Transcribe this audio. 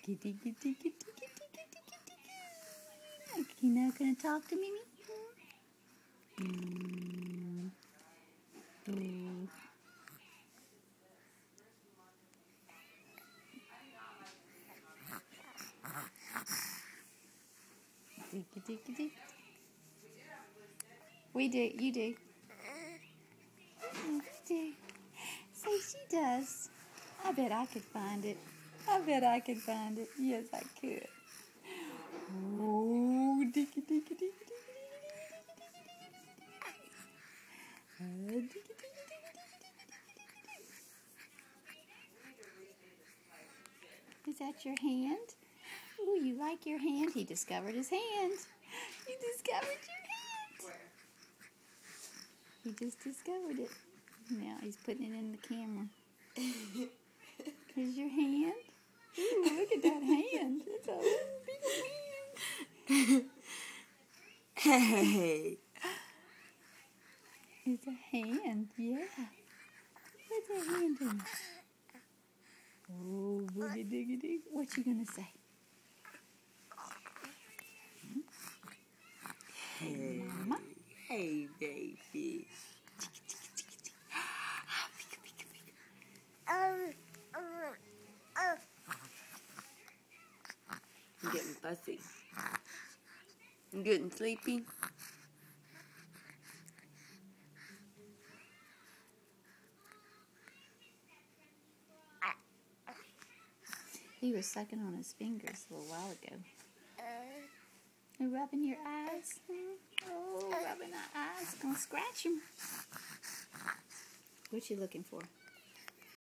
Diggy, diggy, diggy, diggy, diggy, diggy, diggy. You not gonna talk to Mimi? Diggy, diggy, diggy. We do, you do. We do. Say she does. I bet I could find it. I bet I could find it. Yes, I could. Oh, diggy, diggy, diggy, diggy, diggy, diggy, diggy. Is that your hand? Ooh, you like your hand? He discovered his hand. You discovered your hand. He just discovered it. Now he's putting it in the camera. Here's your hand. Ooh, look at that hand. It's a big hand. Hey. It's a hand, yeah. What's that hand doing? Oh, boogie diggy dig. What you gonna say? Hey, Mama? hey, baby. I'm getting fussy. I'm getting sleepy. He was sucking on his fingers a little while ago. You're rubbing your eyes? Oh, rubbing our eyes. Gonna scratch him. What you looking for?